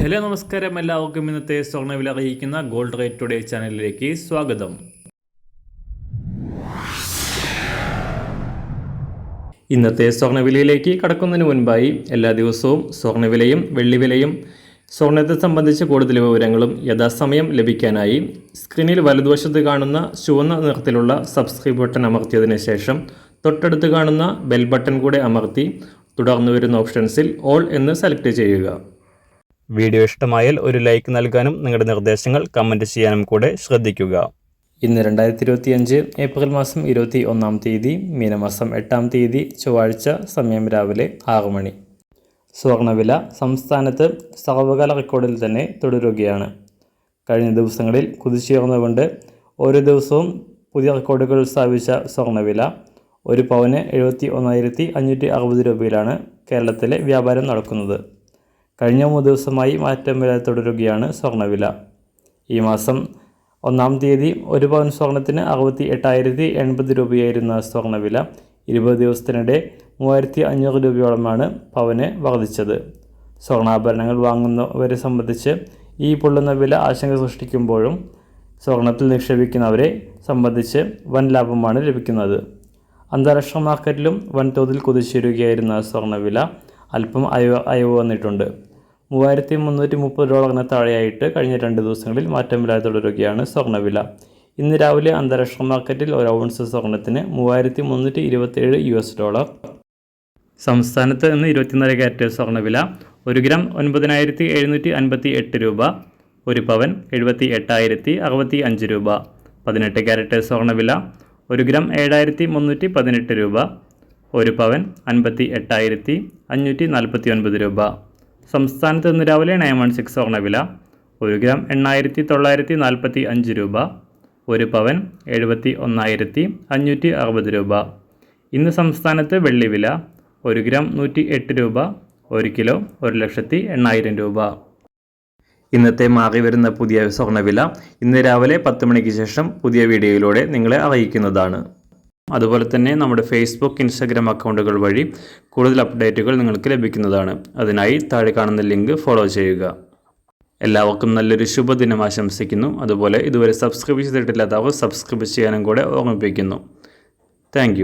Hello നമസ്കാരം, എല്ലാവർക്കും ഇന്നത്തെ സ്വർണ്ണവില അറിയിക്കുന്ന ഗോൾഡ് റേറ്റ് ടുഡേ ചാനലിലേക്ക് സ്വാഗതം. ഇന്നത്തെ സ്വർണ്ണവിലയിലേക്ക് കടക്കുന്നതിന് മുൻപായി എല്ലാ ദിവസവും സ്വർണ്ണവിലയും വെള്ളിവിലയും സ്വർണ്ണത്തെ സംബന്ധിച്ച് കൂടുതൽ വിവരങ്ങളും യഥാസമയം ലഭിക്കാനായി സ്ക്രീനിൽ വലതുവശത്ത് കാണുന്ന ചുവന്ന നിറത്തിലുള്ള സബ്സ്ക്രൈബ് ബട്ടൺ അമർത്തിയതിനു ശേഷം തൊട്ടടുത്ത് കാണുന്ന ബെൽ ബട്ടൺ കൂടെ അമർത്തി തുടർന്ന് വരുന്ന ഓപ്ഷൻസിൽ ഓൾ എന്ന് സെലക്ട് ചെയ്യുക. വീഡിയോ ഇഷ്ടമായാൽ ഒരു ലൈക്ക് നൽകാനും നിങ്ങളുടെ നിർദ്ദേശങ്ങൾ കമൻറ്റ് ചെയ്യാനും കൂടെ ശ്രദ്ധിക്കുക. ഇന്ന് 2025 ഏപ്രിൽ മാസം 21-ാം തീയതി, മീനമാസം 8-ാം തീയതി, ചൊവ്വാഴ്ച. സമയം രാവിലെ 6 മണി. സ്വർണ്ണവില സംസ്ഥാനത്ത് സർവകാല റെക്കോർഡിൽ തന്നെ തുടരുകയാണ്. കഴിഞ്ഞ ദിവസങ്ങളിൽ കുതിച്ചുയർന്നുകൊണ്ട് ഓരോ ദിവസവും പുതിയ റെക്കോർഡുകൾ സ്ഥാപിച്ച സ്വർണ്ണവില 1 പവന് 71,560 രൂപയിലാണ് കേരളത്തിലെ വ്യാപാരം നടക്കുന്നത്. കഴിഞ്ഞ 3 ദിവസമായി മാറ്റമില്ലാതെ തുടരുകയാണ് സ്വർണ്ണവില. ഈ മാസം 1-ാം തീയതി 1 പവൻ സ്വർണ്ണത്തിന് 68,080 രൂപയായിരുന്ന സ്വർണ്ണവില 20 ദിവസത്തിനിടെ 3,500 രൂപയോളമാണ് പവന് വർദ്ധിച്ചത്. സ്വർണ്ണാഭരണങ്ങൾ വാങ്ങുന്നവരെ സംബന്ധിച്ച് ഈ പൊള്ളുന്ന വില ആശങ്ക സൃഷ്ടിക്കുമ്പോഴും സ്വർണ്ണത്തിൽ നിക്ഷേപിക്കുന്നവരെ സംബന്ധിച്ച് വൻ ലാഭമാണ് ലഭിക്കുന്നത്. അന്താരാഷ്ട്ര മാർക്കറ്റിലും വൻതോതിൽ കുതിച്ചുയരുകയായിരുന്ന സ്വർണ്ണവില അല്പം അയവ് വന്നിട്ടുണ്ട്. 3,330 താഴെയായിട്ട് കഴിഞ്ഞ 2 ദിവസങ്ങളിൽ മാറ്റമില്ലാതെ തുടരുകയാണ് സ്വർണ്ണവില. ഇന്ന് രാവിലെ അന്താരാഷ്ട്ര മാർക്കറ്റിൽ ഒരു ഔൺസ് സ്വർണ്ണത്തിന് $3,327. സംസ്ഥാനത്ത് ഇന്ന് 24 ക്യാരറ്റ് സ്വർണ്ണവില 1 ഗ്രാം 9,758 രൂപ, 1 പവൻ 78,065 രൂപ. 18 ക്യാരറ്റ് സ്വർണ്ണവില 1 ഗ്രാം 7,318 രൂപ, 1 പവൻ 58,549 രൂപ. സംസ്ഥാനത്ത് ഇന്ന് രാവിലെ 916 സ്വർണ്ണവില 1 ഗ്രാം 8,945 രൂപ, 1 പവൻ 71,560 രൂപ. ഇന്ന് സംസ്ഥാനത്ത് വെള്ളിവില 1 ഗ്രാം 108 രൂപ, 1 കിലോ 1,80,000 രൂപ. ഇന്നത്തെ മാറി വരുന്ന പുതിയ സ്വർണ്ണവില ഇന്ന് രാവിലെ 10 മണിക്ക് ശേഷം പുതിയ വീഡിയോയിലൂടെ നിങ്ങളെ അറിയിക്കുന്നതാണ്. അതുപോലെ തന്നെ നമ്മുടെ ഫേസ്ബുക്ക്, ഇൻസ്റ്റാഗ്രാം അക്കൗണ്ടുകൾ വഴി കൂടുതൽ അപ്ഡേറ്റുകൾ നിങ്ങൾക്ക് ലഭിക്കുന്നതാണ്. അതിനായി താഴെ കാണുന്ന ലിങ്ക് ഫോളോ ചെയ്യുക. എല്ലാവർക്കും നല്ലൊരു ശുഭദിനം ആശംസിക്കുന്നു. അതുപോലെ ഇതുവരെ സബ്സ്ക്രൈബ് ചെയ്തിട്ടില്ലാത്തവർ സബ്സ്ക്രൈബ് ചെയ്യാനും കൂടെ ഓർമ്മിപ്പിക്കുന്നു. താങ്ക്